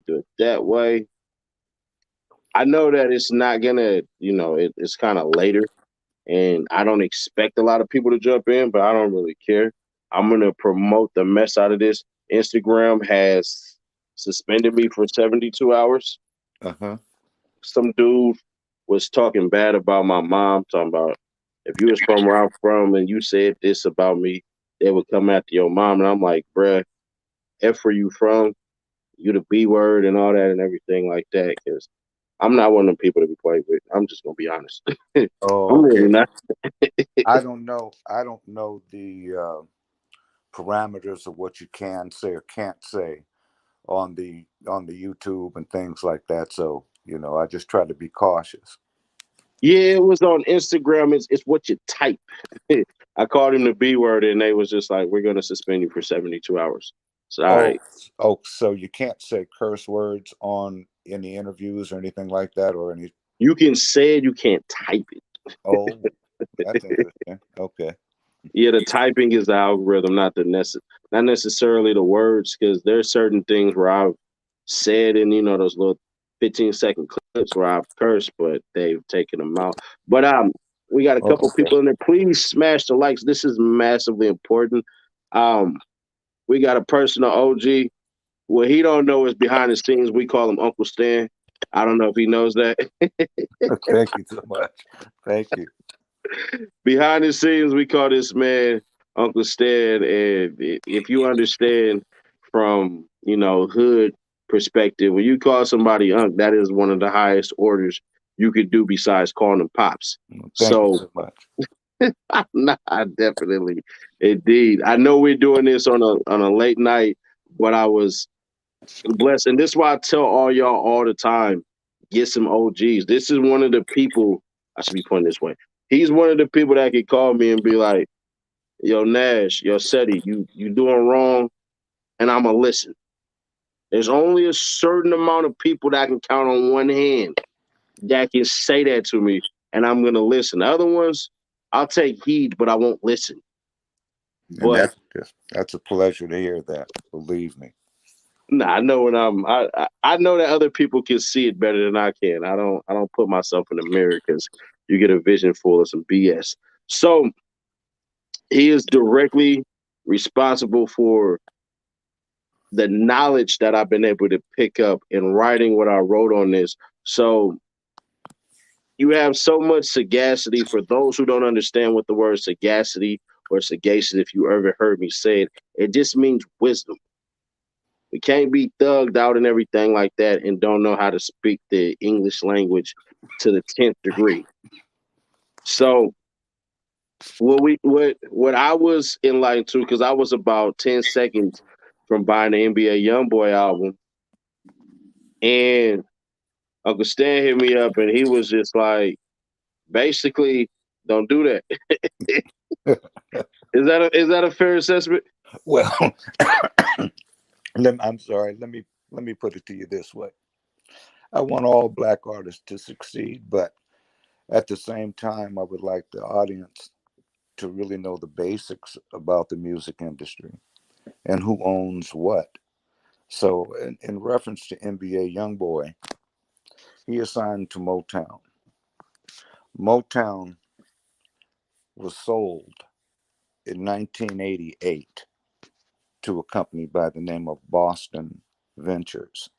do it that way. I know that it's not gonna, it's kind of later, and I don't expect a lot of people to jump in, but I don't really care. I'm gonna promote the mess out of this. Instagram has suspended me for 72 hours. Uh-huh. Some dude was talking bad about my mom, talking about if you was from where I'm from and you said this about me, they would come after your mom. And I'm like, bruh, F where you from, you the B word and all that and everything like that. Because I'm not one of them people to be played with. I'm just gonna be honest. I'm Oh, really okay. not. I don't know. I don't know the parameters of what you can say or can't say on the YouTube and things like that. So I just try to be cautious. Yeah, it was on Instagram. It's what you type. I called him the B word, and they was just like, "We're gonna suspend you for 72 hours." So, all Oh, right, so you can't say curse words on any interviews or anything like that, or any. you can say it, you can't type it. Oh, that's interesting. Okay. Yeah, the typing is the algorithm, not necessarily the words, because there's certain things where I've said in those little 15-second clips where I've cursed, but they've taken them out. But we got a Oh, couple okay. people in there. Please smash the likes. This is massively important. Um, we got a personal OG. What he don't know is behind the scenes. We call him Uncle Stan. I don't know if he knows that. Thank you so much. Thank you. Behind the scenes, we call this man Uncle Stan. And if you understand from hood perspective, when you call somebody Unc, that is one of the highest orders you could do besides calling them pops. Thank you So, so much. nah, definitely, indeed. I know we're doing this on a late night, but I was blessed, and this is why I tell all y'all all the time: get some OGs. This is one of the people I should be pointing this way. He's one of the people that could call me and be like, "Yo, Nash, yo, Seti, you doing wrong," and I'ma listen. There's only a certain amount of people that I can count on one hand that can say that to me, and I'm gonna listen. The other ones, I'll take heed, but I won't listen. And But that's a pleasure to hear that. Believe me. nah, I know when I know that other people can see it better than I can. I don't put myself in the mirror because you get a vision full of some BS. So he is directly responsible for the knowledge that I've been able to pick up in writing what I wrote on this. So you have so much sagacity. For those who don't understand what the word sagacity or sagacious, if you ever heard me say it, it just means wisdom. We can't be thugged out and everything like that and don't know how to speak the English language to the 10th degree. So what I was enlightened to, because I was about 10 seconds from buying the NBA Youngboy album, and Uncle Stan hit me up and he was just like, basically, don't do that. Is that a fair assessment? Well, I'm sorry. Let me put it to you this way. I want all black artists to succeed, but at the same time, I would like the audience to really know the basics about the music industry and who owns what. So, in reference to NBA Youngboy, he is signed to Motown. Motown was sold in 1988 to a company by the name of Boston Ventures.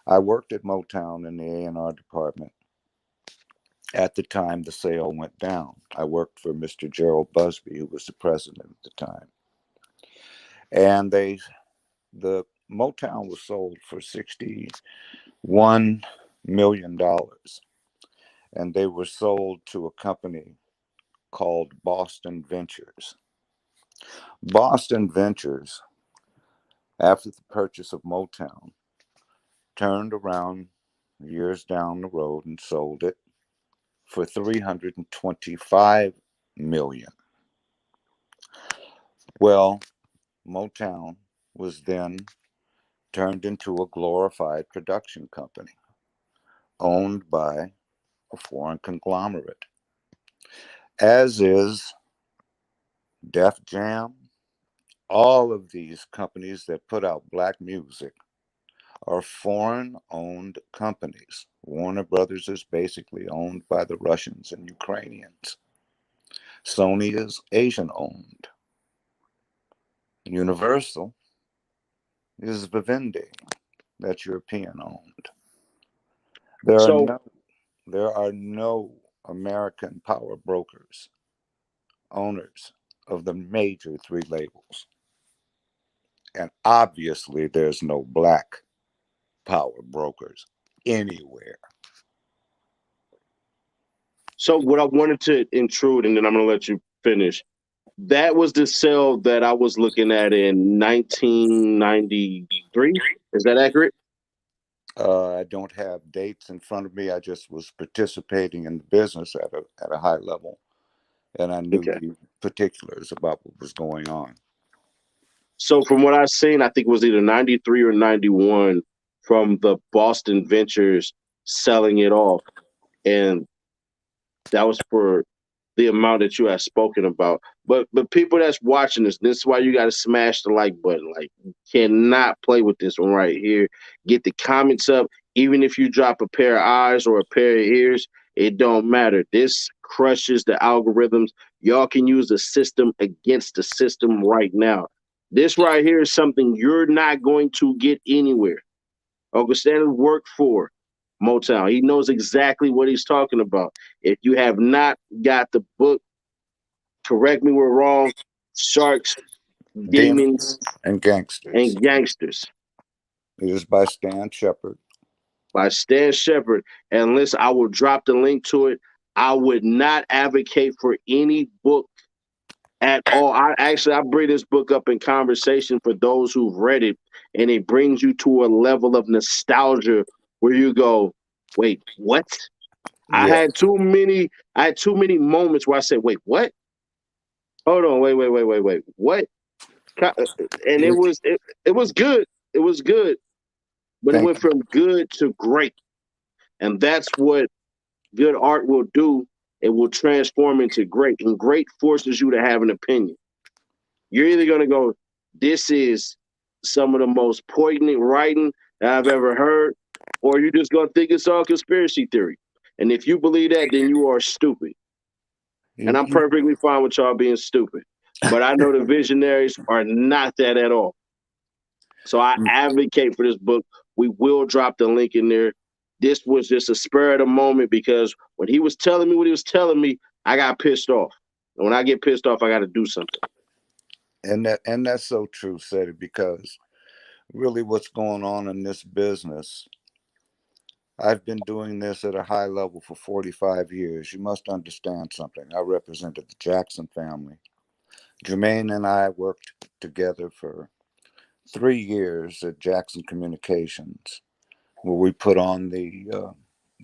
I worked at Motown in the A&R department. At the time the sale went down, I worked for Mr. Gerald Busby, who was the president at the time. And the Motown was sold for $61 million, and they were sold to a company called Boston Ventures. Boston Ventures, after the purchase of Motown, turned around years down the road and sold it for 325 million. Well, Motown was then turned into a glorified production company owned by a foreign conglomerate, as is Def Jam. All of these companies that put out black music are foreign-owned companies. Warner Brothers is basically owned by the Russians and Ukrainians. Sony is Asian-owned. Universal is Vivendi, that's European-owned. There are So no there are no American power brokers, owners of the major three labels. And obviously there's no black power brokers anywhere. so what I wanted to intrude, and then I'm gonna let you finish. That was the sale that I was looking at in 1993. Is that accurate? I don't have dates in front of me. I just was participating in the business at a high level, and I knew Okay. the particulars about what was going on. So from what I've seen, I think it was either 93 or 91 from the Boston Ventures selling it off. And that was for the amount that you have spoken about. But people that's watching this is why you got to smash the like button. Like, you cannot play with this one right here. Get the comments up. Even if you drop a pair of eyes or a pair of ears, it don't matter. This crushes the algorithms. Y'all can use the system against the system right now. This right here is something you're not going to get anywhere. Uncle Stanley worked for Motown. He knows exactly what he's talking about. If you have not got the book, correct me where wrong, Sharks, Demons, Demons and Gangsters. and Gangsters It is by Stan Shepard. by Stan Shepard. And listen, I will drop the link to it. I would not advocate for any book at all. I bring this book up in conversation for those who've read it, and it brings you to a level of nostalgia where you go, wait, what? I Yeah, had too many. I had too many moments where I said, "Wait, what? Hold on, wait, what?" And you, it was good. It was good, but it thank went from good to great, and that's what good art will do. It will transform into great, and great forces you to have an opinion. You're either gonna go, "This is some of the most poignant writing that I've ever heard," or you're just gonna think it's all conspiracy theory. And if you believe that, then you are stupid. And I'm you. perfectly fine with y'all being stupid. But I know the visionaries are not that at all. So I advocate for this book. We will drop the link in there. This was just a spur of the moment because when he was telling me what he was telling me, I got pissed off. And when I get pissed off, I got to do something. And that's so true, Seti, because really what's going on in this business, I've been doing this at a high level for 45 years. You must understand something. I represented the Jackson family. Jermaine and I worked together for 3 years at Jackson Communications, where we put on the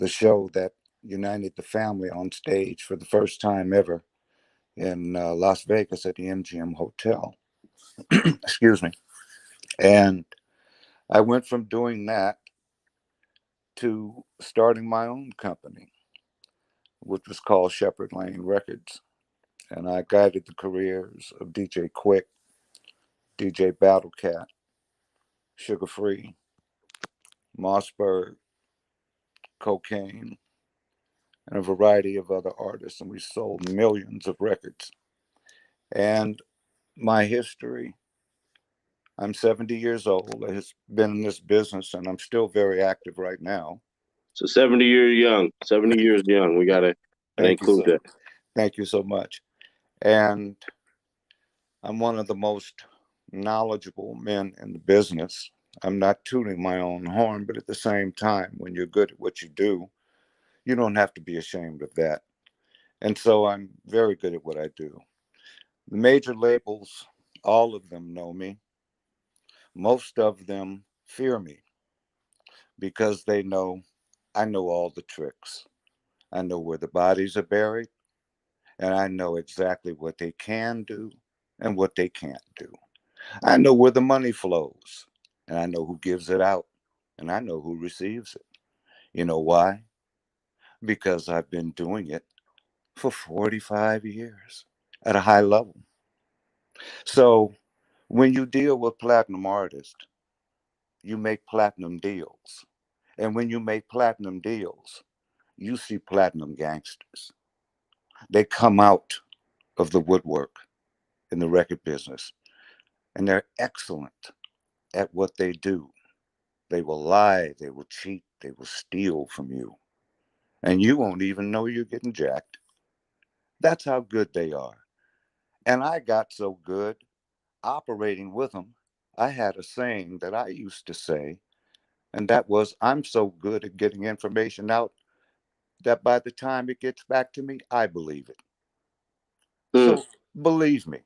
show that united the family on stage for the first time ever in Las Vegas at the MGM Hotel. Excuse me. And I went from doing that to starting my own company, which was called Shepherd Lane Records. And I guided the careers of DJ Quick, DJ Battlecat, Sugar Free, Mossberg, Cocaine, and a variety of other artists. And we sold millions of records. And my history, I'm 70 years old. I have been in this business and I'm still very active right now. So 70 years young, 70 years young. We got to Thank you include so that. thank you so much. And I'm one of the most knowledgeable men in the business. I'm not tooting my own horn, but at the same time, when you're good at what you do, you don't have to be ashamed of that. And so I'm very good at what I do. The major labels, all of them know me. Most of them fear me because they know I know all the tricks. I know where the bodies are buried, and I know exactly what they can do and what they can't do. I know where the money flows, and I know who gives it out, and I know who receives it. You know why? Because I've been doing it for 45 years at a high level. So when you deal with platinum artists, you make platinum deals. And when you make platinum deals, you see platinum gangsters. They come out of the woodwork in the record business, and they're excellent at what they do. They will lie, they will cheat, they will steal from you, and you won't even know you're getting jacked. That's how good they are. And I got so good operating with them. I had a saying that I used to say, and that was, I'm so good at getting information out that by the time it gets back to me, I believe it. Mm, So believe me,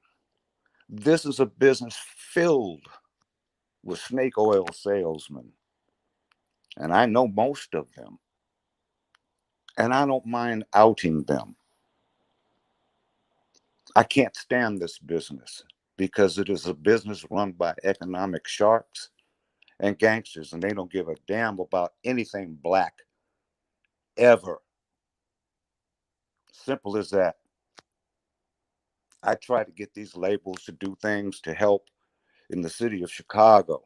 this is a business filled with snake oil salesmen, and I know most of them, and I don't mind outing them. I can't stand this business because it is a business run by economic sharks and gangsters, and they don't give a damn about anything black ever. Simple as that. I try to get these labels to do things to help in the city of Chicago.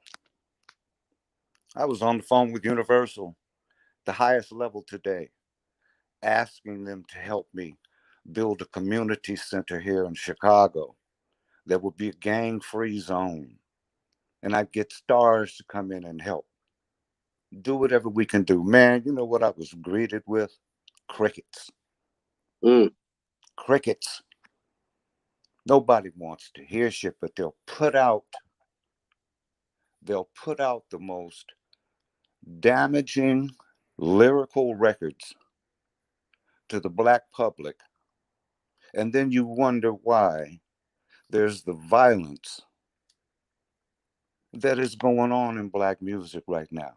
I was on the phone with Universal, the highest level today, asking them to help me build a community center here in Chicago that would be a gang free zone. And I'd get stars to come in and help. Do whatever we can do. Man, you know what I was greeted with? Crickets. mm, Crickets. Nobody wants to hear shit, but they'll put out the most damaging lyrical records to the black public. And then you wonder why there's the violence that is going on in black music right now.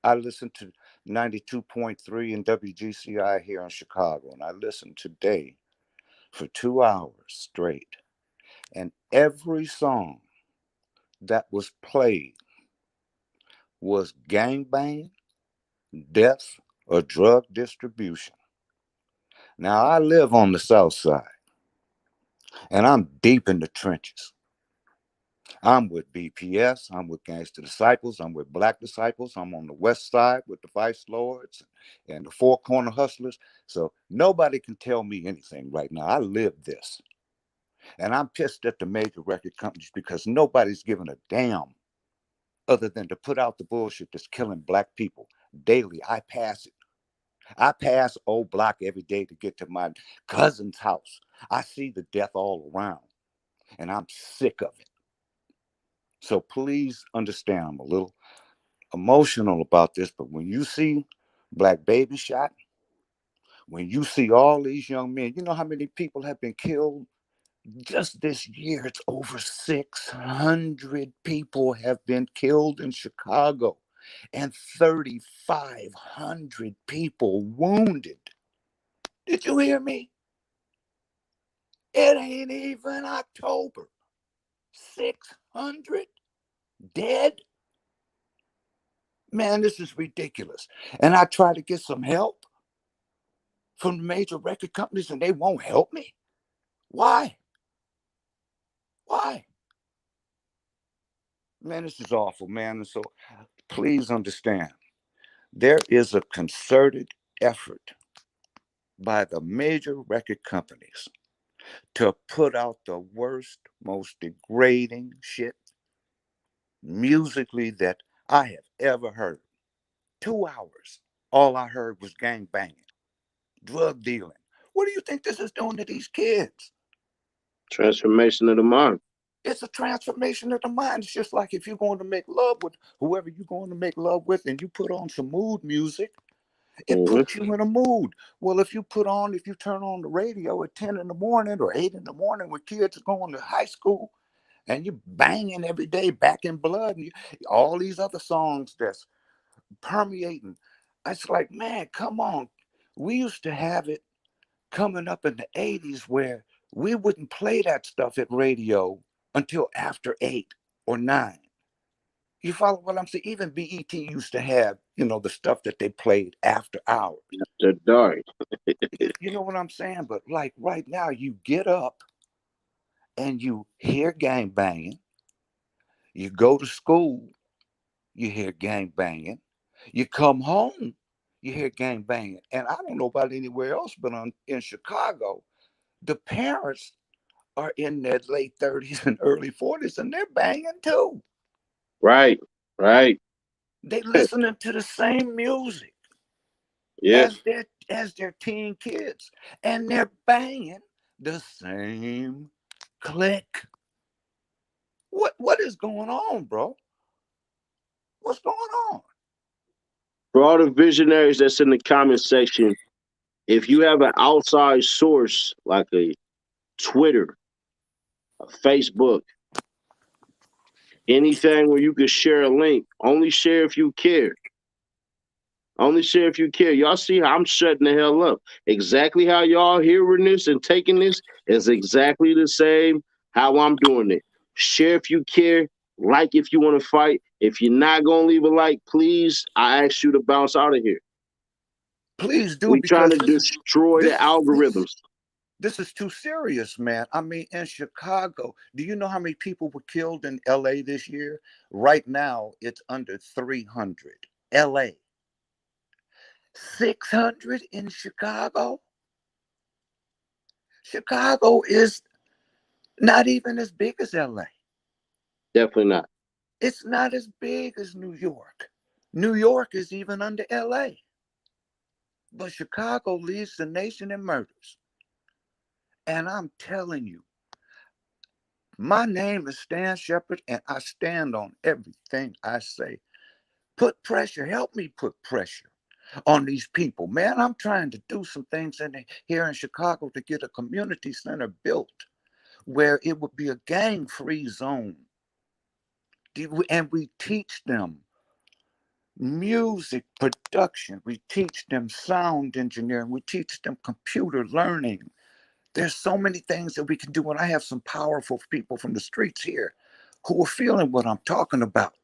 I listen to 92.3 and WGCI here in Chicago, and I listened today for 2 hours straight. And every song that was played was gangbang, death, or drug distribution. Now, I live on the South Side, and I'm deep in the trenches. I'm with BPS, I'm with Gangster Disciples, I'm with Black Disciples, I'm on the West Side with the Vice Lords and the Four Corner Hustlers. So nobody can tell me anything right now. I live this. And I'm pissed at the major record companies because nobody's giving a damn other than to put out the bullshit that's killing black people daily. I pass it. I pass old block every day to get to my cousin's house. I see the death all around, and I'm sick of it. So please understand, I'm a little emotional about this, but when you see black baby shot, when you see all these young men, you know how many people have been killed just this year? It's over 600 people have been killed in Chicago and 3,500 people wounded. Did you hear me? It ain't even October. 600 dead? Man, this is ridiculous. And I try to get some help from the major record companies and they won't help me. Why? Why? Man, this is awful, man. And so please understand, there is a concerted effort by the major record companies to put out the worst, most degrading shit musically that I have ever heard. 2 hours, all I heard was gang banging, drug dealing. What do you think this is doing to these kids? transformation of the mind. It's a transformation of the mind. It's just like if you're going to make love with whoever you're going to make love with and you put on some mood music, it Mm-hmm. puts you in a mood. Well, if you turn on the radio at 10 in the morning or 8 in the morning when kids are going to high school and you're banging every day back in blood and all these other songs that's permeating, it's like, man, come on. We used to have it coming up in the 80s where we wouldn't play that stuff at radio until after 8 or 9. You follow what I'm saying? Even BET used to have, the stuff that they played after hours. The dark. You know what I'm saying? But like right now, you get up and you hear gang banging, you go to school, you hear gang banging. You come home, you hear gang banging. And I don't know about anywhere else, but in Chicago, the parents are in their late 30s and early 40s, and they're banging too. Right. Right. They listening to the same music Yeah. as their teen kids, and they're banging the same click. What is going on, bro? What's going on? For all the visionaries that's in the comment section, if you have an outside source like a Twitter, a Facebook, anything where you could share a link, only share if you care. Only share if you care. Y'all see how I'm shutting the hell up. Exactly how y'all hearing this and taking this is exactly the same how I'm doing it. Share if you care. Like if you want to fight. If you're not going to leave a like, please, I ask you to bounce out of here. Please do, We trying because to destroy the algorithms. this is too serious, man. I mean, in Chicago, do you know how many people were killed in LA this year? Right now, it's under 300. LA. 600 in Chicago? Chicago is not even as big as LA. Definitely not. It's not as big as New York. New York is even under LA. But Chicago leads the nation in murders. And I'm telling you, my name is Stan Shepard, and I stand on everything I say. Put pressure, help me put pressure on these people. Man, I'm trying to do some things here in Chicago to get a community center built where it would be a gang-free zone. And we teach them music production, we teach them sound engineering, we teach them computer learning. There's so many things that we can do, and I have some powerful people from the streets here who are feeling what I'm talking about.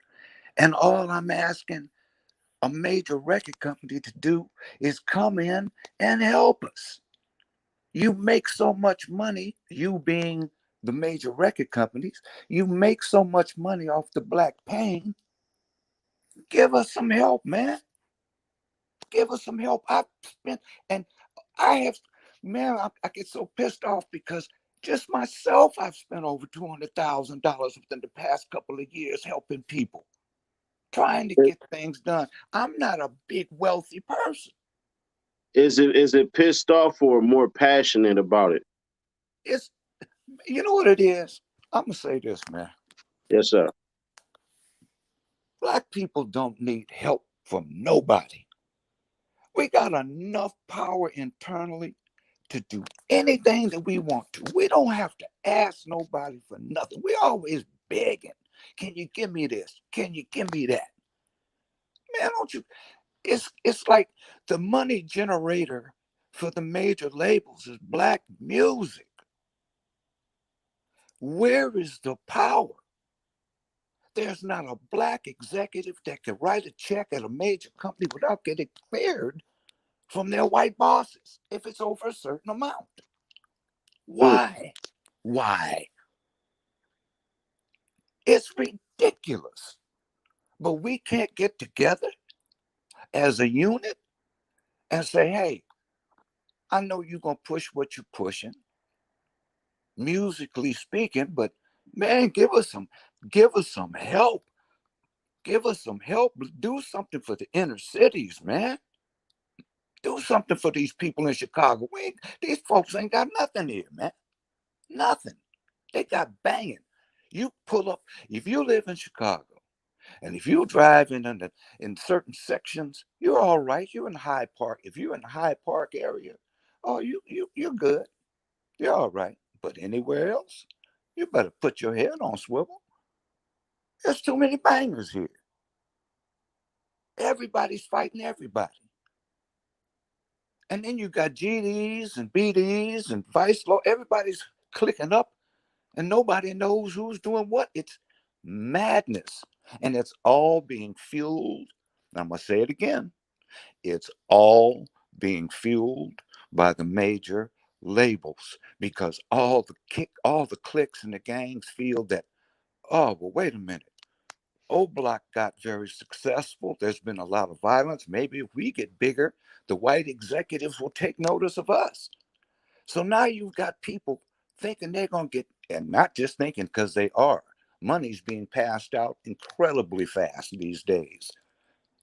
And all I'm asking a major record company to do is come in and help us. You make so much money, you being the major record companies, you make so much money off the black pain. Give us some help, man. Give us some help. I've spent, and I have, man, I get so pissed off because just myself, I've spent over $200,000 within the past couple of years helping people, trying to get things done. I'm not a big wealthy person. Is it pissed off or more passionate about it? It's, you know what it is? I'm gonna say this, man. Yes, sir. Black people don't need help from nobody. We got enough power internally to do anything that we want to. We don't have to ask nobody for nothing. We always begging. Can you give me this? Can you give me that? Man, don't you? It's like the money generator for the major labels is black music. Where is the power? There's not a black executive that can write a check at a major company without getting cleared from their white bosses if it's over a certain amount. Why? Why? It's ridiculous. But we can't get together as a unit and say, hey, I know you're going to push what you're pushing, musically speaking, but man, give us some help. Give us some help. Do something for the inner cities, man. Do something for these people in Chicago. These folks ain't got nothing here, man. Nothing. They got banging. You pull up, if you live in Chicago, and if you drive in certain sections, you're all right. You're in Hyde Park. If you're in the Hyde Park area, oh, you're good. You're all right. But anywhere else, you better put your head on swivel. There's too many bangers here. Everybody's fighting everybody. And then you got GDs and BDs and vice law. Everybody's clicking up and nobody knows who's doing what. It's madness. And it's all being fueled. I'm going to say it again. It's all being fueled by the major labels because all the clicks and the gangs feel that, oh, well, wait a minute. O Block got very successful. There's been a lot of violence. Maybe if we get bigger, the white executives will take notice of us. So now you've got people thinking they're going to get, and not just thinking, because they are. Money's being passed out incredibly fast these days.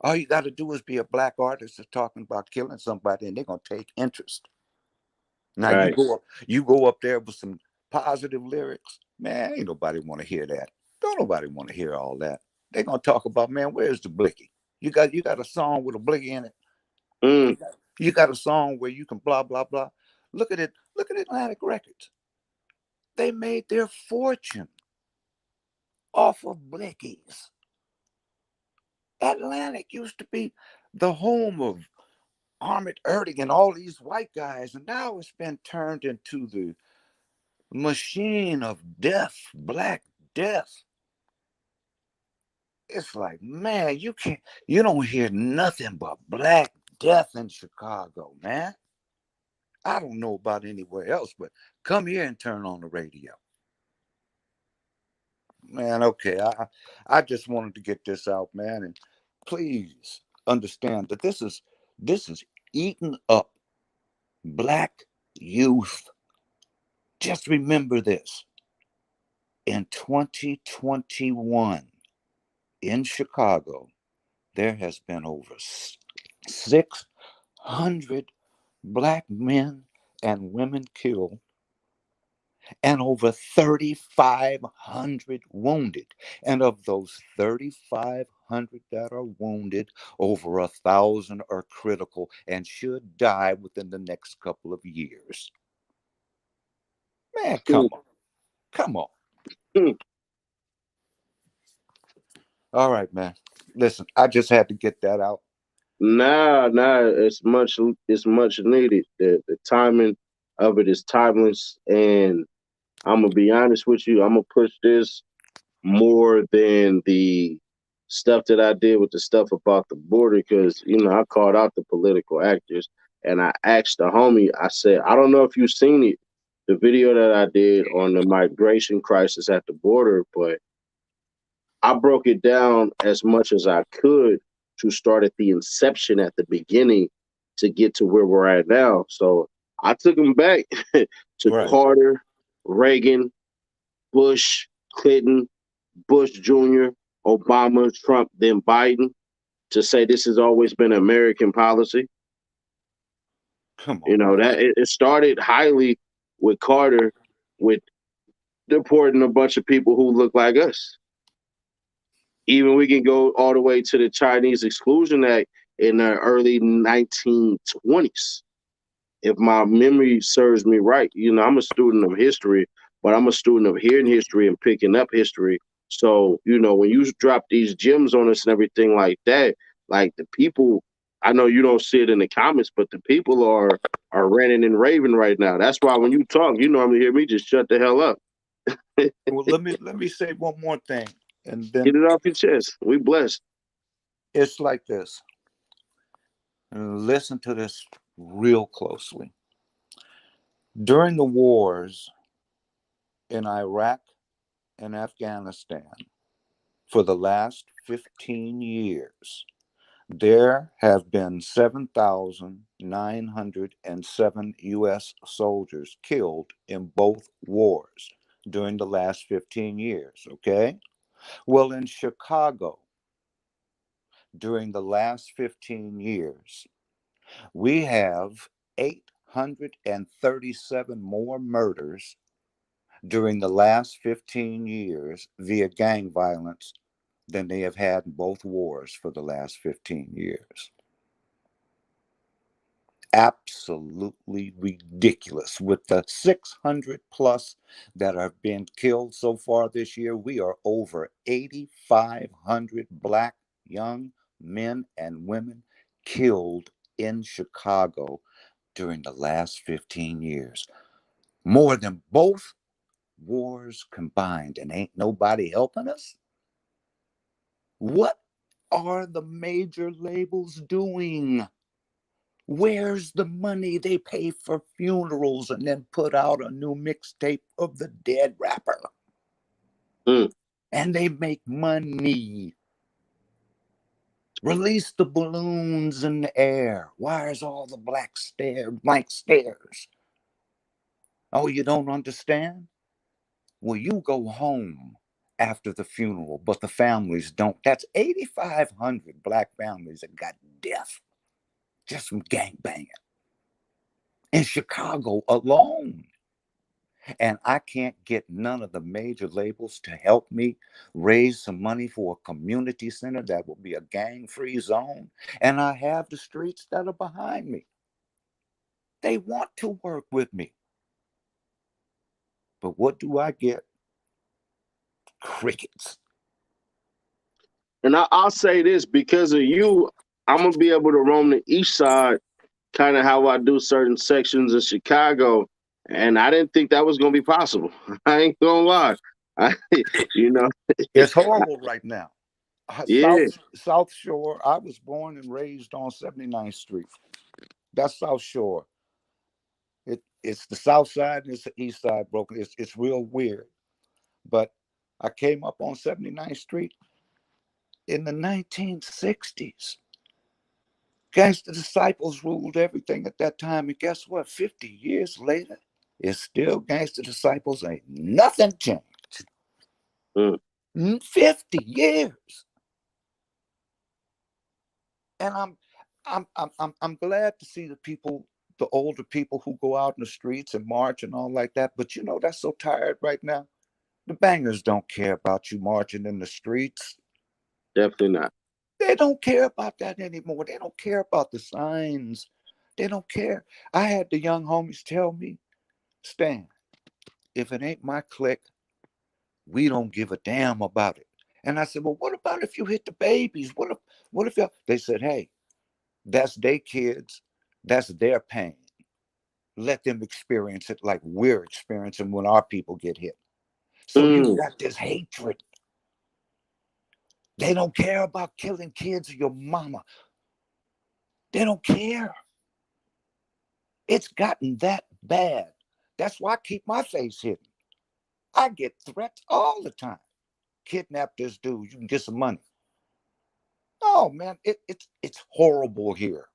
All you got to do is be a black artist that's talking about killing somebody, and they're going to take interest. Now Right. you go up there with some positive lyrics, man. Ain't nobody want to hear that. Don't nobody want to hear all that. They're gonna talk about, man, where's the blicky? You got a song with a blicky in it. Mm. You got a song where you can blah blah blah. Look at it. Look at Atlantic Records. They made their fortune off of blickies. Atlantic used to be the home of Armored Erdig and all these white guys, and now it's been turned into the machine of death, Black Death. It's like, man, you don't hear nothing but Black Death in Chicago, man. I don't know about anywhere else, but come here and turn on the radio. Man, okay, I just wanted to get this out, man, and please understand that this is eating up Black youth. Just remember this. In 2021 in Chicago, there has been over 600 Black men and women killed and over 3,500 wounded. And of those 3,500 that are wounded, over 1,000 are critical and should die within the next couple of years. Man, come Mm. on. Come on. Mm. All right, man. Listen, I just had to get that out. Nah, it's much needed. The timing of it is timeless, and I'm gonna be honest with you. I'm gonna push this more than the stuff that I did with the stuff about the border, because I called out the political actors, and I asked the homie. I said, I don't know if you've seen it, the video that I did on the migration crisis at the border, but I broke it down as much as I could to start at the inception, at the beginning, to get to where we're at now. So I took him back to Right. Carter, Reagan, Bush, Clinton, Bush Jr., Obama, Trump, then Biden, to say this has always been American policy. Come You on, know, man. that it started highly with Carter, with deporting a bunch of people who look like us. Even we can go all the way to the Chinese Exclusion Act in the early 1920s. If my memory serves me right, I'm a student of history, but I'm a student of hearing history and picking up history. So, when you drop these gems on us and everything like that, like the people, I know you don't see it in the comments, but the people are ranting and raving right now. That's why when you talk, you normally hear me just shut the hell up. Well, let me say one more thing, and then Get it off your chest. We blessed. it's like this. And listen to this real closely. During the wars in Iraq and Afghanistan for the last 15 years, there have been 7,907 U.S. soldiers killed in both wars during the last 15 years, okay? Well, in Chicago, during the last 15 years, we have 837 more murders during the last 15 years via gang violence than they have had in both wars for the last 15 years. Absolutely ridiculous. With the 600 plus that have been killed so far this year, we are over 8,500 Black young men and women killed in Chicago during the last 15 years. More than both wars combined, and ain't nobody helping us? What are the major labels doing? Where's the money they pay for funerals and then put out a new mixtape of the dead rapper? Mm. And they make money. Release the balloons in the air. Where's all the blank stares? Oh, you don't understand? Well, you go home after the funeral, but the families don't. That's 8,500 black families that got death just from gangbanging in Chicago alone. And I can't get none of the major labels to help me raise some money for a community center that will be a gang-free zone. And I have the streets that are behind me. They want to work with me. But what do I get? Crickets. And I'll say this, because of you, I'm gonna be able to roam the east side, kind of how I do certain sections of Chicago. And I didn't think that was gonna be possible. I ain't gonna lie. I, you know, It's horrible right now. yeah, South Shore. I was born and raised on 79th Street. That's South Shore. It's the South Side and it's the East Side broken. It's real weird. But I came up on 79th Street in the 1960s. Gangster Disciples ruled everything at that time. And guess what? 50 years later, it's still Gangster Disciples. Ain't nothing changed. mm, 50 years. And I'm glad to see the people, the older people who go out in the streets and march and all like that. But you know, that's so tired right now. The bangers don't care about you marching in the streets. definitely not. They don't care about that anymore. They don't care about the signs. They don't care. I had the young homies tell me, Stan, if it ain't my clique, we don't give a damn about it. And I said, well, what about if you hit the babies? What if y'all? They said, hey, that's their kids. That's their pain. Let them experience it like we're experiencing when our people get hit. So you Mm. got this hatred. They don't care about killing kids or your mama. They don't care. It's gotten that bad. That's why I keep my face hidden. I get threats all the time. Kidnap this dude, you can get some money. Oh man, it's horrible here.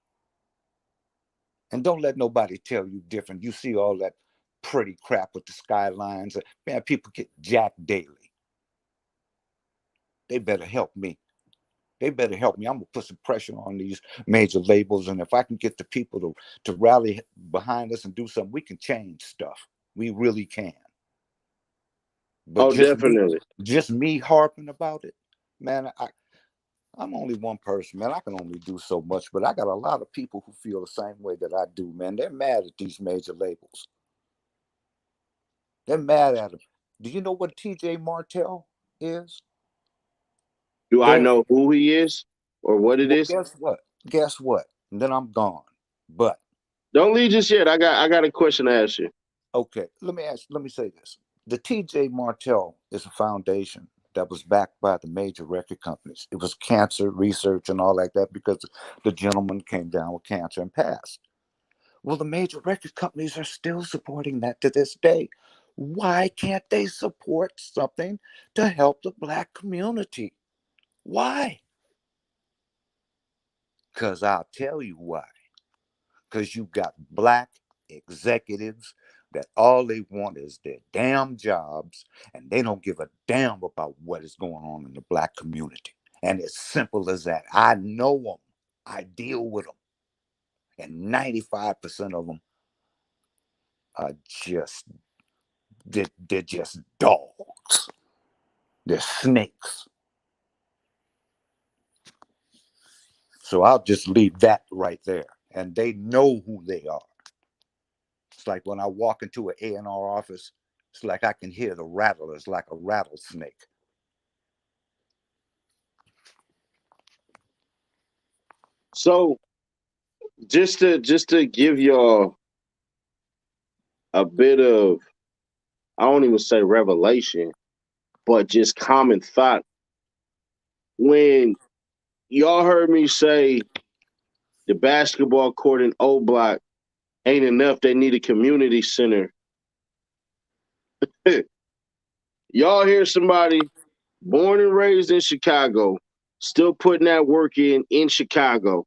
And don't let nobody tell you different. You see all that pretty crap with the skylines. Man, people get jacked daily. They better help me. They better help me. I'm gonna put some pressure on these major labels, and if I can get the people to rally behind us and do something, we can change stuff. We really can. But Oh, definitely. just me harping about it, man. I'm only one person, man. I can only do so much, but I got a lot of people who feel the same way that I do, man. They're mad at these major labels. They're mad at them. Do you know what TJ Martell is? Do I They're know who he is or what it well, is? guess what? Guess what? And then I'm gone. But Don't leave just yet. I got a question to ask you. okay, let me say this. The TJ Martell is a foundation that was backed by the major record companies. It was cancer research and all like that because the gentleman came down with cancer and passed. Well, the major record companies are still supporting that to this day. Why can't they support something to help the black community? Why? Because I'll tell you why. Because you got black executives that all they want is their damn jobs and they don't give a damn about what is going on in the black community. And it's simple as that. I know them, I deal with them, and 95% of them are just, they're just dogs, they're snakes. So I'll just leave that right there. And they know who they are. It's like when I walk into an A&R office, it's like I can hear the rattlers like a rattlesnake. So just to give y'all a bit of, I don't even say revelation, but just common thought. When y'all heard me say the basketball court in O Block ain't enough, they need a community center. Y'all hear somebody born and raised in Chicago, still putting that work in Chicago,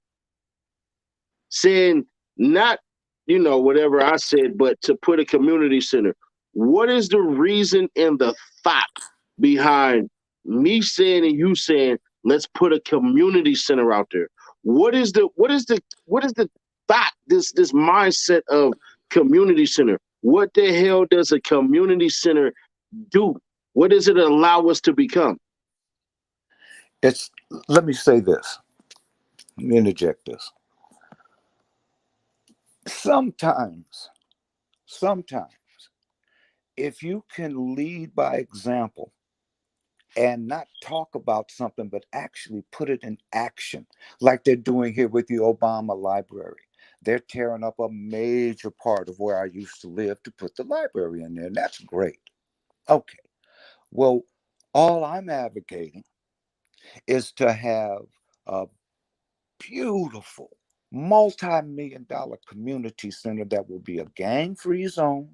saying not, whatever I said, but to put a community center. What is the reason and the thought behind me saying and you saying, let's put a community center out there? What is the thought, this mindset of community center? What the hell does a community center do? What does it allow us to become? It's, let me say this, let me interject this. Sometimes, if you can lead by example and not talk about something, but actually put it in action, like they're doing here with the Obama Library. They're tearing up a major part of where I used to live to put the library in there, and that's great. Okay, well, all I'm advocating is to have a beautiful multi-million dollar community center that will be a gang-free zone.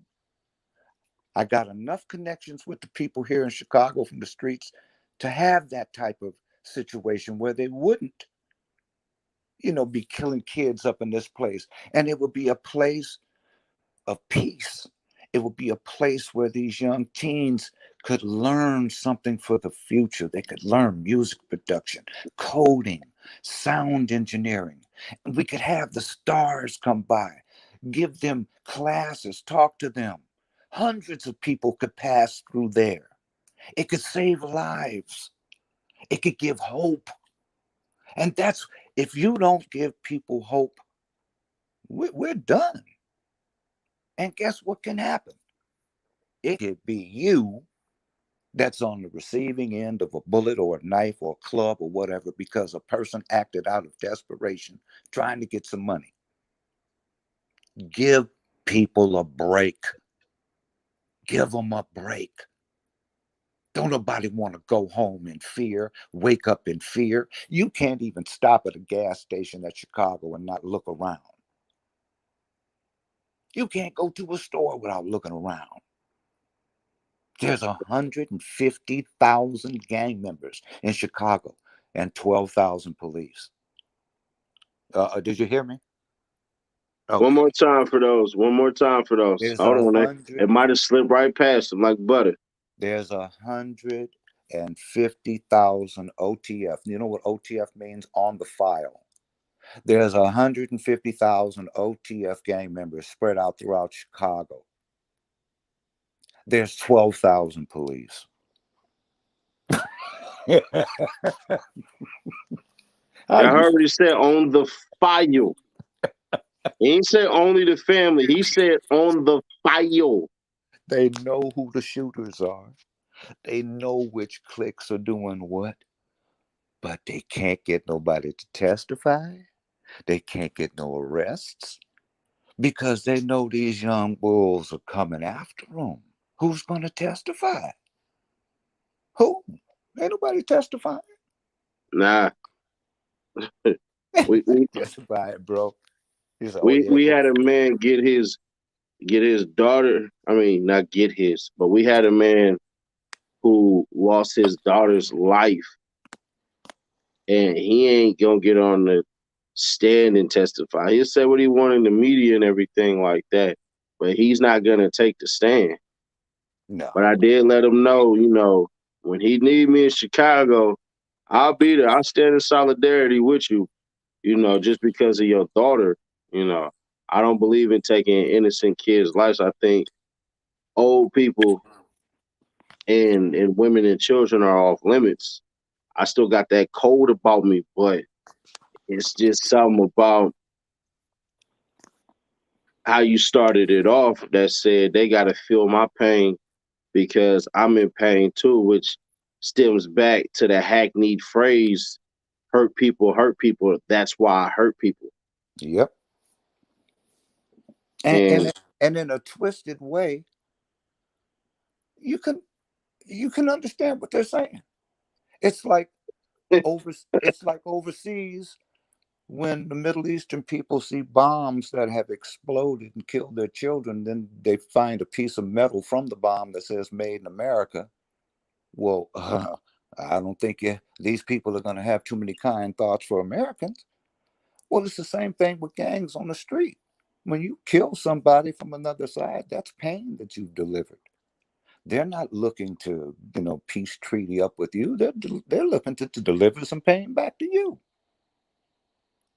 I got enough connections with the people here in Chicago from the streets to have that type of situation where they wouldn't, be killing kids up in this place. And it would be a place of peace. It would be a place where these young teens could learn something for the future. They could learn music production, coding, sound engineering. And we could have the stars come by, give them classes, talk to them. Hundreds of people could pass through there. It could save lives. It could give hope. And that's, if you don't give people hope, we're done. And guess what can happen? It could be you that's on the receiving end of a bullet or a knife or a club or whatever because a person acted out of desperation trying to get some money. Give people a break. Give them a break. Don't nobody want to go home in fear, wake up in fear. You can't even stop at a gas station at Chicago and not look around. You can't go to a store without looking around. There's 150,000 gang members in Chicago and 12,000 police. Did you hear me? One Okay. more time for those. One more time for those. There's Hold a on, it hundred. might have slipped right past them like butter. There's 150,000 OTF. You know what OTF means? On the file. There's 150,000 OTF gang members spread out throughout Chicago. There's 12,000 police. I already said on the file. He ain't said only the family. He said on the file. They know who the shooters are. They know which cliques are doing what, but they can't get nobody to testify. They can't get no arrests because they know these young bulls are coming after them. Who's going to testify? Who? Ain't nobody testifying. Nah. we we Testify, bro. He said, "Oh we yeah, we had a man get his daughter. I mean, not get his, but we had a man who lost his daughter's life, and he ain't gonna get on the stand and testify. He'll say what he want in the media and everything like that, but he's not gonna take the stand. But I no, did let him know, when he need me in Chicago, I'll be there. I'll stand in solidarity with you, just because of your daughter. You know, I don't believe in taking innocent kids' lives. I think old people and women and children are off limits. I still got that code about me, but it's just something about how you started it off that said they got to feel my pain because I'm in pain too, which stems back to the hackneyed phrase, hurt people, hurt people. That's why I hurt people. yep." And And and and in a twisted way, you can you can understand what they're saying. It's like it's like overseas when the Middle Eastern people see bombs that have exploded and killed their children, then they find a piece of metal from the bomb that says "Made in America." Well, I don't think these people are going to have too many kind thoughts for Americans. Well, it's the same thing with gangs on the street. When you kill somebody from another side, that's pain that you've delivered. They're not looking to, peace treaty up with you. They're looking to deliver some pain back to you.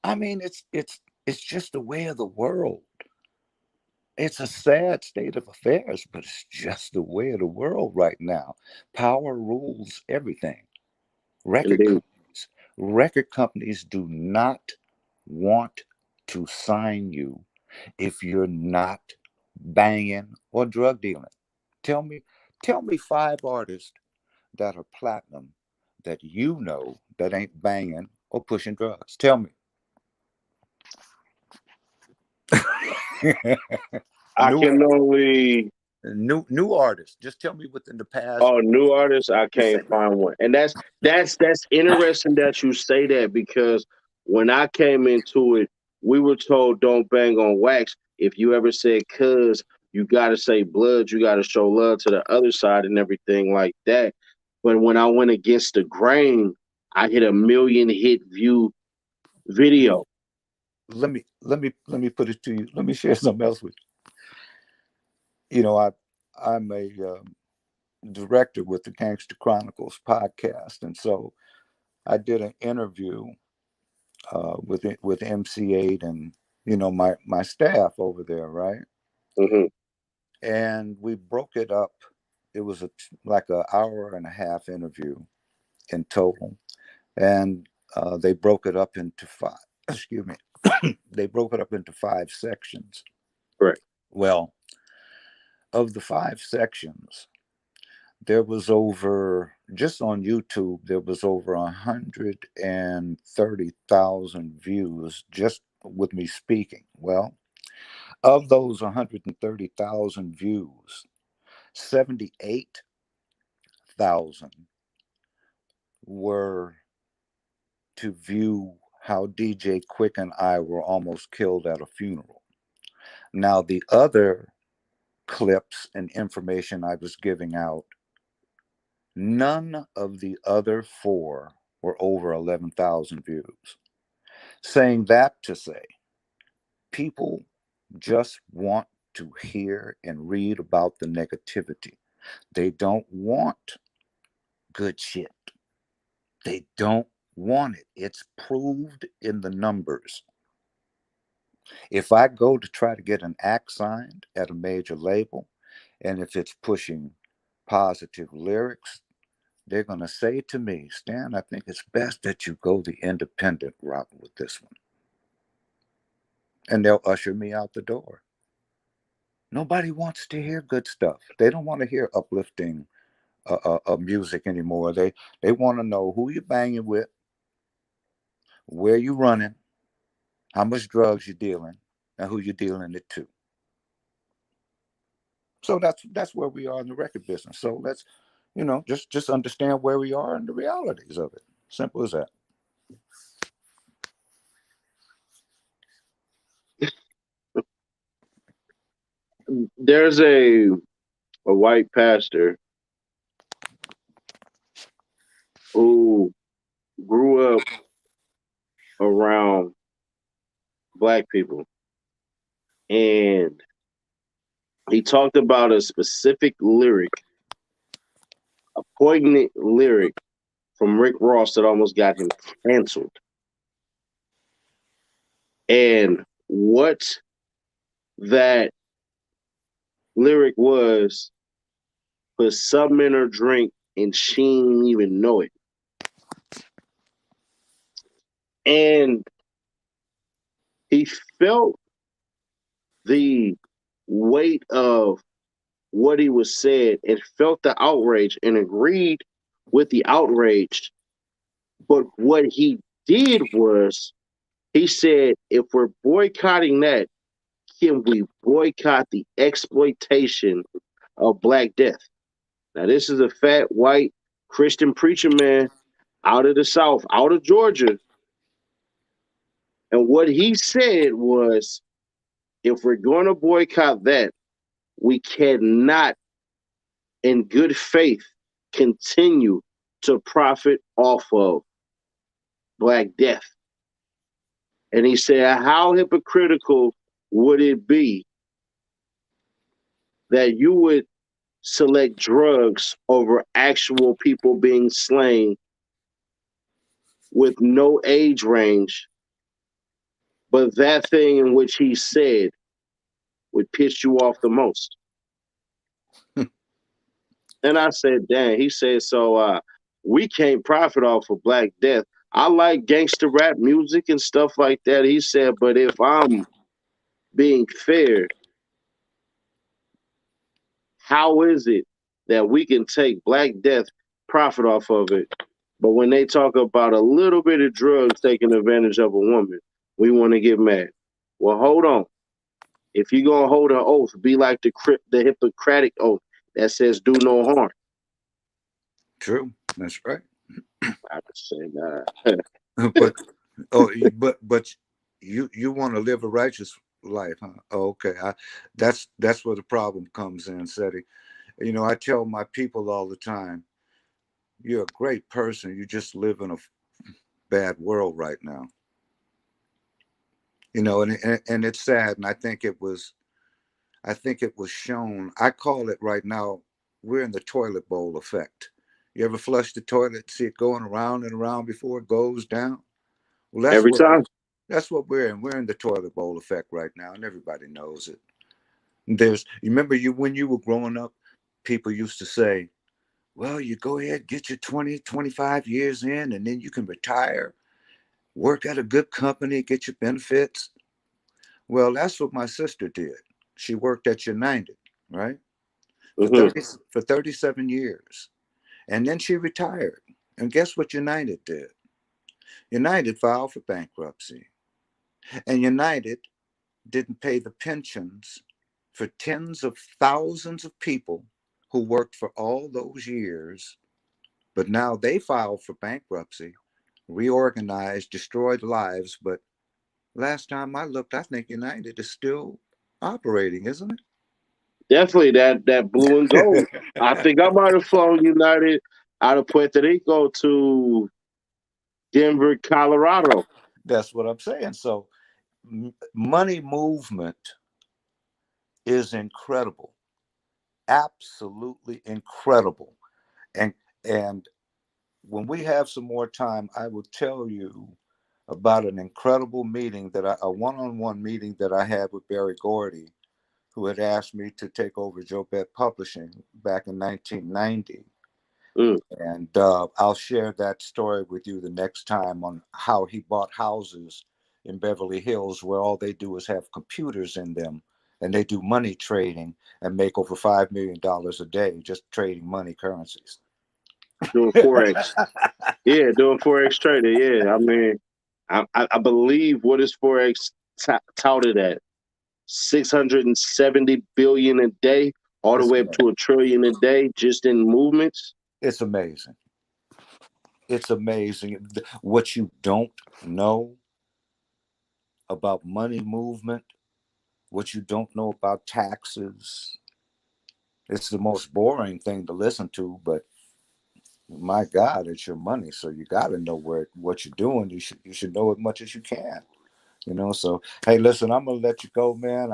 I mean, it's just the way of the world. It's a sad state of affairs, but it's just the way of the world right now. Power rules everything. Record Indeed. companies, record companies do not want to sign you if you're not banging or drug dealing. Tell me, tell me five artists that are platinum that you know that ain't banging or pushing drugs. Tell me. I new can only new artists. Just tell me within the past. Oh, new artists, I Just say can't find one. And that's interesting that you say that because when I came into it, we were told don't bang on wax. If you ever said cuz, you gotta say blood, you gotta show love to the other side and everything like that. But when I went against the grain, I hit a million hit view video. let me put it to you. Let me share something else with you. I'm a director with the Gangster Chronicles podcast, and so I did an interview with MC8 and my staff over there, right? Hmm. And we broke it up. It was like an hour and a half interview in total, and they broke it up into five. Excuse me. They broke it up into five sections. Correct. Well, of the five sections, there was over just on YouTube. There was over 130,000 views just with me speaking. Well, of those 130,000 views, 78,000 were to view how DJ Quick and I were almost killed at a funeral. Now, the other clips and information I was giving out, none of the other four were over 11,000 views. Saying that to say, people just want to hear and read about the negativity. They don't want good shit. They don't want it. It's proved in the numbers. If I go to try to get an act signed at a major label, and if it's pushing positive lyrics, they're going to say to me, Stan, I think it's best that you go the independent route with this one. And they'll usher me out the door. Nobody wants to hear good stuff. They don't want to hear uplifting music anymore. They want to know who you're banging with, where you running, how much drugs you're dealing, and who you're dealing it to. So that's where we are in the record business. So let's, just understand where we are and the realities of it. Simple as that. There's a white pastor who grew up around black people, and he talked about a specific lyric, a poignant lyric from Rick Ross that almost got him canceled. And what that lyric was, put something in her drink and she didn't even know it. And he felt the weight of what he was said and felt the outrage and agreed with the outrage. But what he did was he said, if we're boycotting that, can we boycott the exploitation of Black Death? Now, this is a fat, white, Christian preacher man out of the South, out of Georgia. And what he said was, if we're going to boycott that, we cannot, in good faith, continue to profit off of Black Death. And he said, how hypocritical would it be that you would select drugs over actual people being slain with no age range, but that thing in which he said would piss you off the most? And I said, dang, he said, so we can't profit off of Black Death. I like gangster rap music and stuff like that. He said, but if I'm being fair, how is it that we can take Black Death, profit off of it, but when they talk about a little bit of drugs taking advantage of a woman, we want to get mad? Well, hold on. If you're going to hold an oath, be like the Hippocratic oath that says do no harm. True. That's right. I just say, nah. But but you want to live a righteous life, huh? Oh, okay. That's where the problem comes in, Seti. You know, I tell my people all the time, you're a great person. You just live in a bad world right now. You know, and it's sad, and I think it was shown. I call it right now. We're in the toilet bowl effect. You ever flush the toilet, see it going around and around before it goes down? Well, Every time. that's what we're in. We're in the toilet bowl effect right now, and everybody knows it. You remember when you were growing up, people used to say, well, you go ahead, get your 20, 25 years in, and then you can retire, work at a good company, get your benefits. Well, that's what my sister did. She worked at United, right? For Mm-hmm. 37 years. And then she retired. And guess what United did? United filed for bankruptcy. And United didn't pay the pensions for tens of thousands of people who worked for all those years. But now they filed for bankruptcy, reorganized, destroyed lives. But last time I looked, I think United is still operating, isn't Definitely that blue and gold. it? I think I might have flown United out of Puerto Rico to Denver, Colorado. That's what I'm saying. So money movement is incredible, absolutely incredible. And and when we have some more time, I will tell you about an incredible meeting a one-on-one meeting that I had with Barry Gordy, who had asked me to take over Jobet Publishing back in 1990. Mm, And I'll share that story with you the next time on how he bought houses in Beverly Hills where all they do is have computers in them, and they do money trading and make over $5 million a day just trading money currencies. doing Forex. Yeah, doing Forex trading. Yeah, I mean, I believe what is Forex touted at 670 billion a day, all the It's way up to a trillion a day, just in movements. it's amazing. It's amazing what you don't know about money movement, what you don't know about taxes. It's the most boring thing to listen to, but my God, it's your money, so you got to know what you're doing. You should know as much as you can. You know. So hey, listen, I'm gonna let you go, man.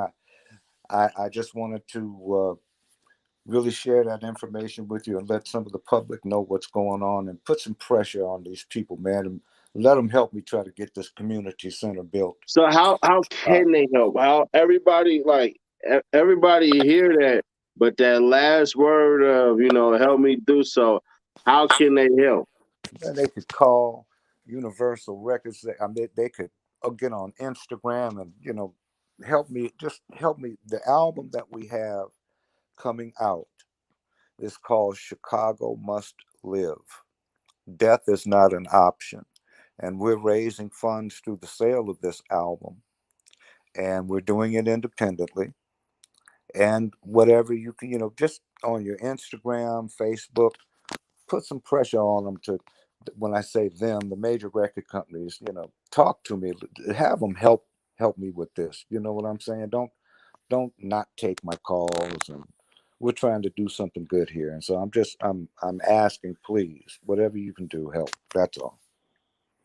I just wanted to really share that information with you and let some of the public know what's going on and put some pressure on these people, man, and let them help me try to get this community center built. So how can they help? How everybody everybody hear that, but that last word of help me do so. How can they help? And they could call Universal Records. I mean, they could get on Instagram and help me. Just help me. The album that we have coming out is called Chicago Must Live. Death is not an option. And we're raising funds through the sale of this album. And we're doing it independently. And whatever you can, just on your Instagram, Facebook, put some pressure on them to, when I say them, the major record companies, talk to me, have them help me with this. You know what I'm saying? Don't not take my calls and we're trying to do something good here. And so I'm asking, please, whatever you can do, help. That's all.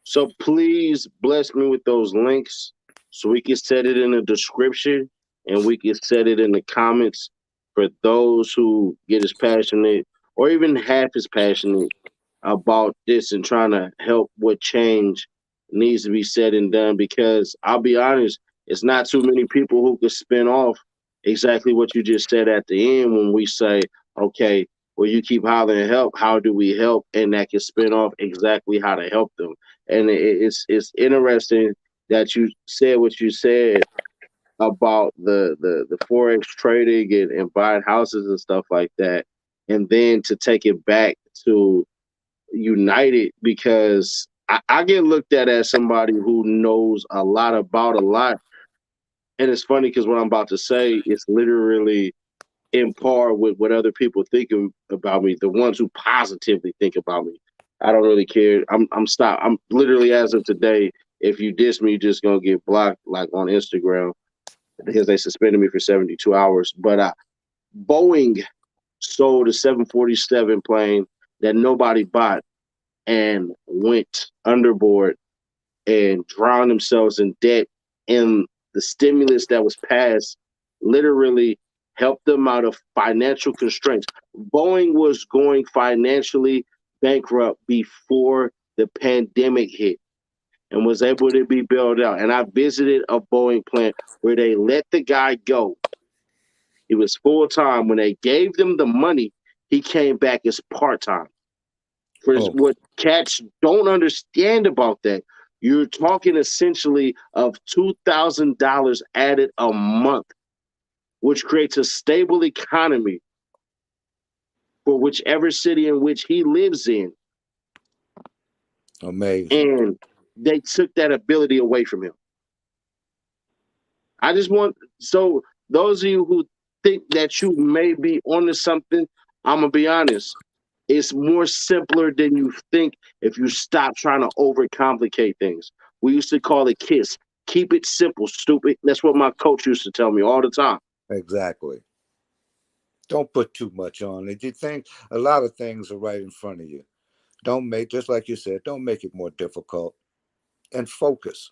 So please bless me with those links so we can set it in the description and we can set it in the comments for those who get as passionate or even half as passionate about this and trying to help what change needs to be said and done. Because I'll be honest, it's not too many people who could spin off exactly what you just said at the end when we say, okay, well, you keep hollering help. How do we help? And that can spin off exactly how to help them. And it's interesting that you said what you said about the forex trading and buying houses and stuff like that, and then to take it back to United because I get looked at as somebody who knows a lot about a lot, and it's funny because what I'm about to say is literally in par with what other people think about me, the ones who positively think about me. I don't really care. I'm stop. I'm literally as of today. If you diss me, you're just gonna get blocked, like on Instagram, because they suspended me for 72 hours. But Boeing sold a 747 plane that nobody bought and went underboard and drowned themselves in debt. And the stimulus that was passed literally helped them out of financial constraints. Boeing was going financially bankrupt before the pandemic hit and was able to be bailed out. And I visited a Boeing plant where they let the guy go. He was full time. When they gave them the money, he came back as part time. For Oh, what cats don't understand about that, you're talking essentially of $2,000 added a month, which creates a stable economy for whichever city in which he lives in. amazing. And they took that ability away from him. I just want so those of you who think that you may be onto something, I'm gonna be honest. It's more simpler than you think if you stop trying to overcomplicate things. We used to call it KISS. Keep it simple, stupid. That's what my coach used to tell me all the time. Exactly. Don't put too much on it. You think a lot of things are right in front of you. Don't make, just like you said, don't make it more difficult and focus.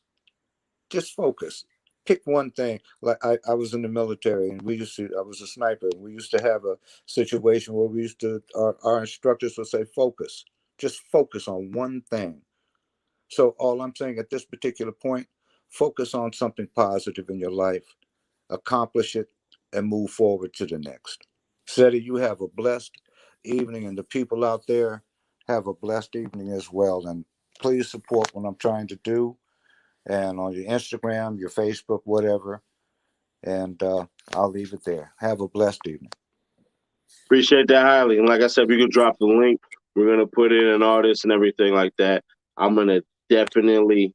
Just focus. Pick one thing. Like I was in the military and I was a sniper. And we used to have a situation where our instructors would say, focus. Just focus on one thing. So all I'm saying at this particular point, focus on something positive in your life, accomplish it, and move forward to the next. Seti, you have a blessed evening, and the people out there have a blessed evening as well. And please support what I'm trying to do, and on your Instagram, your Facebook, whatever. And I'll leave it there. Have a blessed evening. Appreciate that highly. And like I said, we could drop the link. We're gonna put it in all this and everything like that. I'm gonna definitely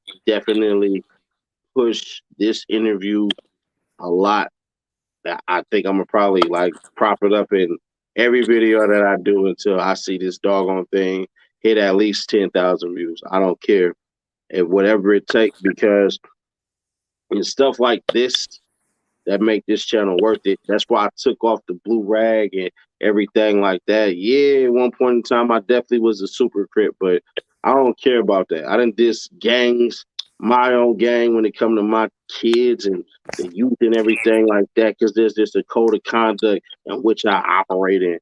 push this interview a lot. I think I'm gonna probably like prop it up in every video that I do until I see this doggone thing hit at least 10,000 views. I don't care, and whatever it takes, because in stuff like this that make this channel worth it. That's why I took off the blue rag and everything like that. Yeah, at one point in time, I definitely was a super crip, but I don't care about that. I didn't diss gangs, my own gang when it come to my kids and the youth and everything like that, because there's just a code of conduct in which I operate in.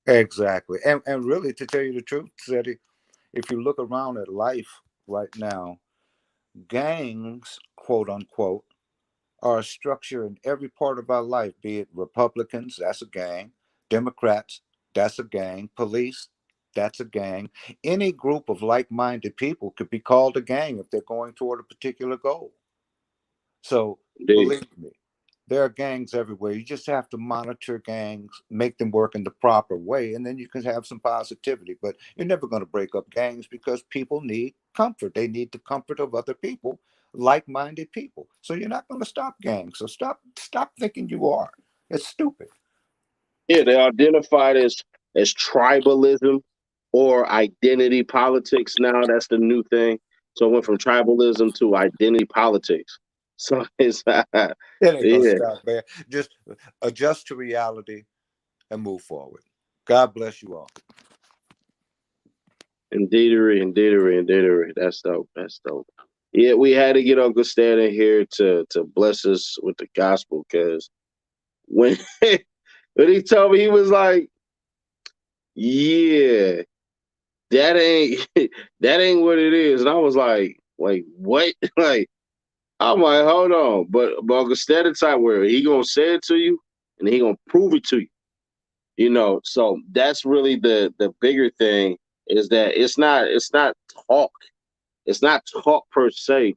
Exactly. And really, to tell you the truth, Seti, if you look around at life right now, gangs, quote unquote, are a structure in every part of our life, be it Republicans, that's a gang, Democrats, that's a gang, police, that's a gang. Any group of like minded people could be called a gang if they're going toward a particular goal. So Indeed. believe me, there are gangs everywhere. You just have to monitor gangs, make them work in the proper way, and then you can have some positivity. But you're never going to break up gangs because people need comfort. They need the comfort of other people, like-minded people. So you're not going to stop gangs. So stop thinking you are. It's stupid. Yeah, they identified as tribalism or identity politics now. That's the new thing. So it went from tribalism to identity politics. So it's It ain't going to yeah, stop, man. Just adjust to reality and move forward. God bless you all. Indeedery. That's dope. That's dope. Yeah, we had to get Uncle Stan in here to bless us with the gospel, because when when he told me, he was like, "Yeah, that ain't that ain't what it is," and I was like what? Like, I'm like, hold on, but Uncle Stan the type where he gonna say it to you and he gonna prove it to you. You know, so that's really the bigger thing, is that it's not talk. It's not talk per se.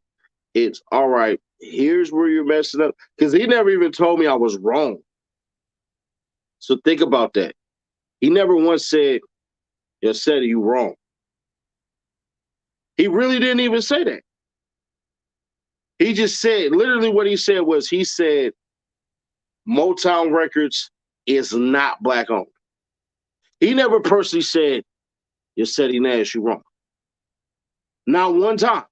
It's all right. Here's where you're messing up, because he never even told me I was wrong. So think about that. He never once said, "You said you wrong." He really didn't even say that. He just said, literally what he said was, he said Motown Records is not black owned. He never personally said, "You said he Nash, you wrong." Not one time.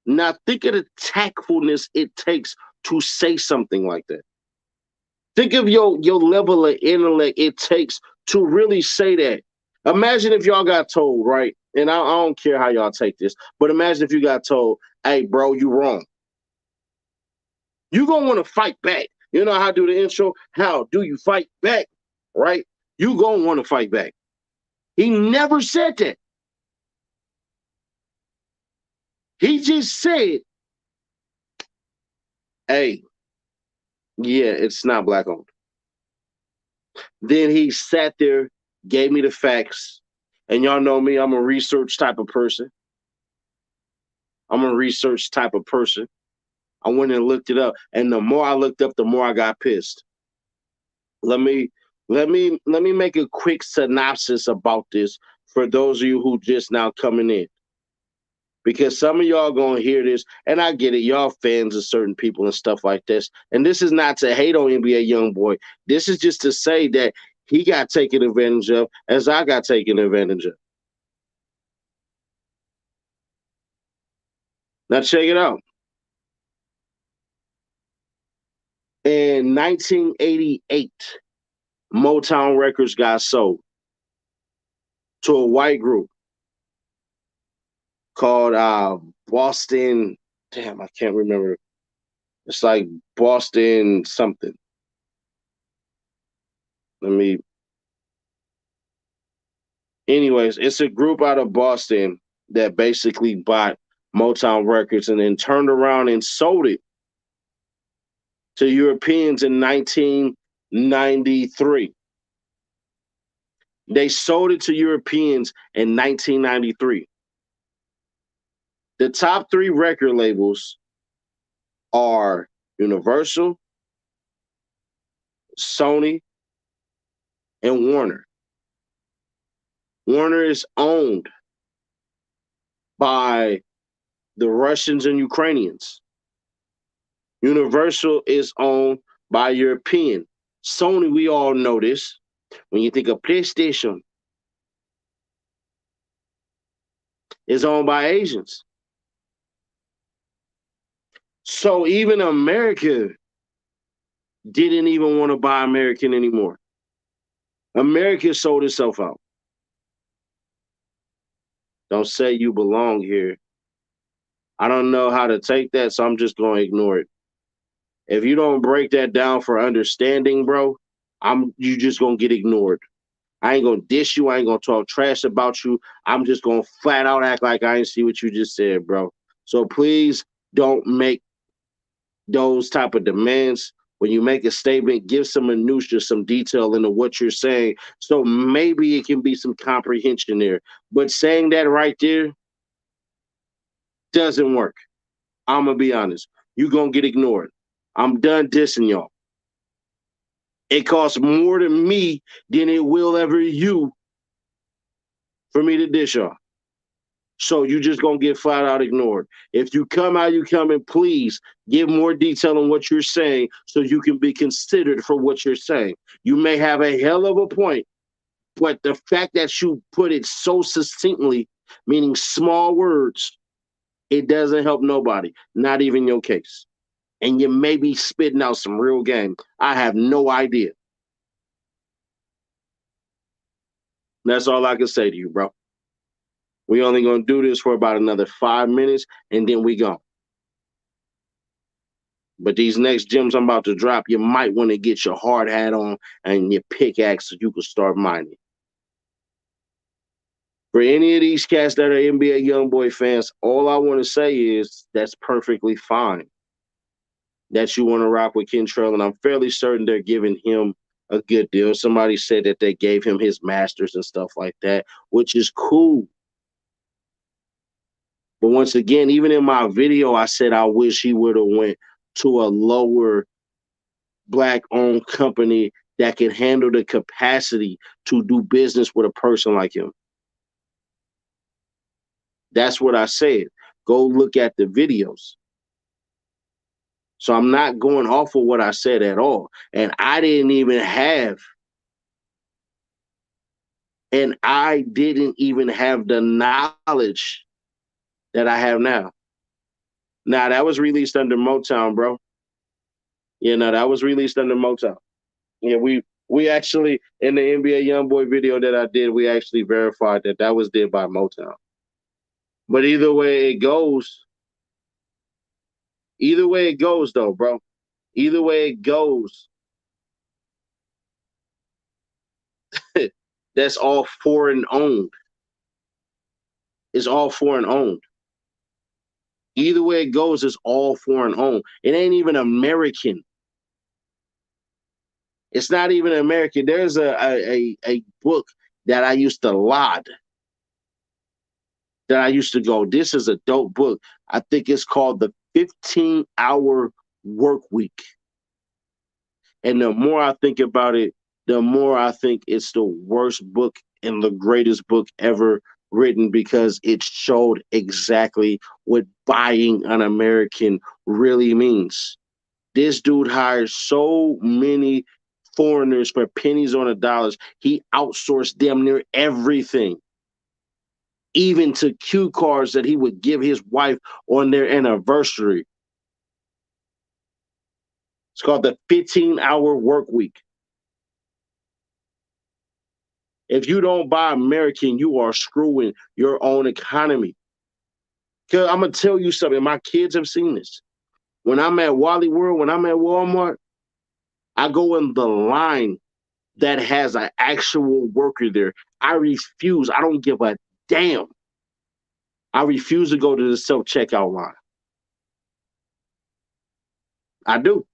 Now think of the tactfulness it takes to say something like that. Think of your level of intellect it takes to really say that. Imagine if y'all got told, right? And I don't care how y'all take this, but imagine if you got told, "Hey, bro, you wrong." You gonna want to fight back. You know how I do the intro? How do you fight back? Right? You gonna want to fight back. He never said that. He just said, "Hey, yeah, it's not black owned." Then he sat there, gave me the facts. And y'all know me, I'm a research type of person. I'm a research type of person. I went and looked it up. And the more I looked up, the more I got pissed. Let me let me make a quick synopsis about this for those of you who just now coming in. Because some of y'all gonna hear this, and I get it, y'all fans of certain people and stuff like this. And this is not to hate on NBA Youngboy. This is just to say that he got taken advantage of, as I got taken advantage of. Now check it out. In 1988, Motown Records got sold to a white group called Boston. Damn, I can't remember. It's like Boston something. Let me. Anyways, it's a group out of Boston that basically bought Motown Records and then turned around and sold it to Europeans in 1993. They sold it to Europeans in 1993. The top three record labels are Universal, Sony, and Warner. Warner is owned by the Russians and Ukrainians. Universal is owned by European. Sony, we all know this. When you think of PlayStation, is owned by Asians. So even America didn't even want to buy American anymore. America sold itself out. Don't say you belong here. I don't know how to take that, so I'm just going to ignore it. If you don't break that down for understanding, bro, you just going to get ignored. I ain't going to dish you. I ain't going to talk trash about you. I'm just going to flat out act like I ain't see what you just said, bro. So please don't make those type of demands. When you make a statement, give some minutia, some detail into what you're saying. So maybe it can be some comprehension there. But saying that right there doesn't work. I'm going to be honest. You're going to get ignored. I'm done dissing y'all. It costs more to me than it will ever you for me to dish y'all. So you just going to get flat out ignored. If you come out, you come, and please give more detail on what you're saying so you can be considered for what you're saying. You may have a hell of a point, but the fact that you put it so succinctly, meaning small words, it doesn't help nobody, not even your case. And you may be spitting out some real game. I have no idea. That's all I can say to you, bro. We only gonna do this for about another 5 minutes, and then we go. But these next gems I'm about to drop, you might want to get your hard hat on and your pickaxe so you can start mining. For any of these cats that are NBA Youngboy fans, all I want to say is that's perfectly fine that you want to rock with Kentrell, and I'm fairly certain they're giving him a good deal. Somebody said that they gave him his masters and stuff like that, which is cool. But once again, even in my video, I said I wish he would have went to a lower black-owned company that can handle the capacity to do business with a person like him. That's what I said. Go look at the videos. So I'm not going off of what I said at all. And I didn't even have the knowledge that I have now. Now that was released under Motown, bro. That was released under Motown. Yeah, we actually in the NBA YoungBoy video that I did, we actually verified that that was did by Motown. But either way it goes though, bro. Either way it goes, that's all foreign owned. It's all foreign owned. Either way it goes, it's all foreign owned. It ain't even American. It's not even American. There's a book that I used to laud. That I used to go, this is a dope book. I think it's called The 15-Hour Work Week. And the more I think about it, the more I think it's the worst book and the greatest book ever written because it showed exactly what buying an American really means. This dude hires so many foreigners for pennies on the dollars. He outsourced damn near everything, even to cue cards that he would give his wife on their anniversary. It's called The 15-Hour Work Week. If you don't buy American, you are screwing your own economy. Because I'm going to tell you something. My kids have seen this. When I'm at Wally World, when I'm at Walmart, I go in the line that has an actual worker there. I refuse. I don't give a damn. I refuse to go to the self-checkout line. I do.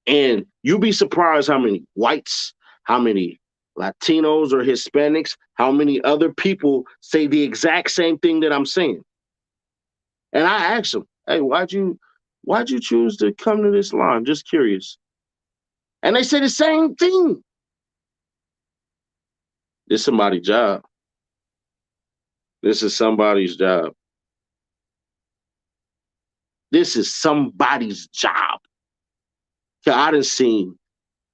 And you'll be surprised how many whites, how many Latinos or Hispanics, how many other people say the exact same thing that I'm saying. And I ask them, hey, why'd you choose to come to this line? Just curious. And they say the same thing. This is somebody's job. This is somebody's job. This is somebody's job. I done seen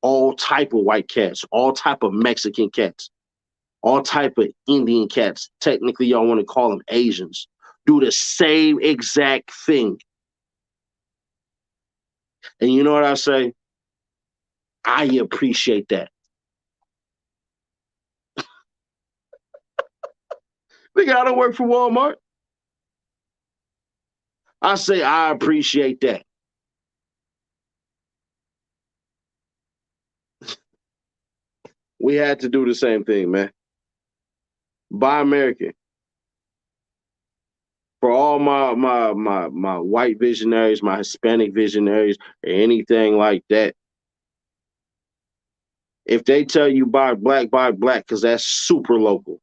all type of white cats, all type of Mexican cats, all type of Indian cats. Technically, y'all want to call them Asians. Do the same exact thing. And you know what I say? I appreciate that. Nigga, I don't work for Walmart. I say I appreciate that. We had to do the same thing, man. Buy American. For all my white visionaries, my Hispanic visionaries, or anything like that. If they tell you buy black, because that's super local.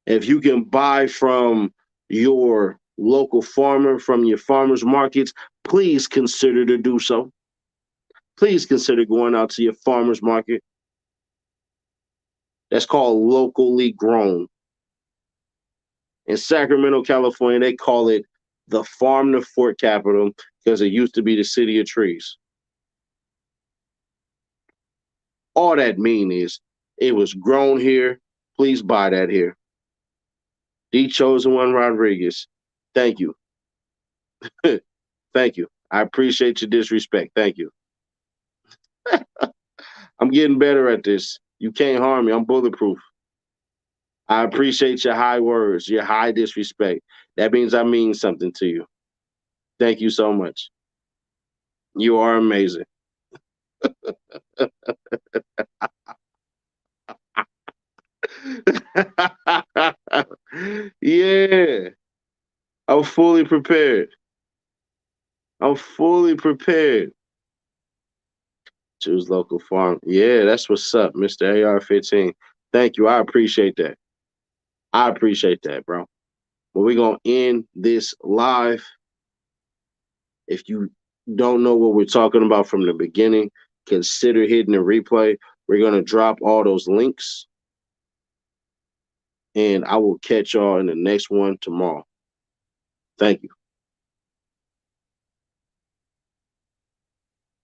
If you can buy from your local farmer, from your farmers markets, please consider to do so. Please consider going out to your farmers market. That's called locally grown. In Sacramento, California, they call it the farm to fork capital because it used to be the city of trees. All that mean is it was grown here. Please buy that here. The Chosen One Rodriguez. Thank you. Thank you. I appreciate your disrespect. Thank you. I'm getting better at this. You can't harm me. I'm bulletproof. I appreciate your high words, your high disrespect. That means I mean something to you. Thank you so much. You are amazing. Yeah, I'm fully prepared. I'm fully prepared. Choose local farm. Yeah, that's what's up, Mr. AR-15. Thank you. I appreciate that. I appreciate that, bro. Well, we're going to end this live. If you don't know what we're talking about from the beginning, consider hitting the replay. We're going to drop all those links, and I will catch y'all in the next one tomorrow. Thank you.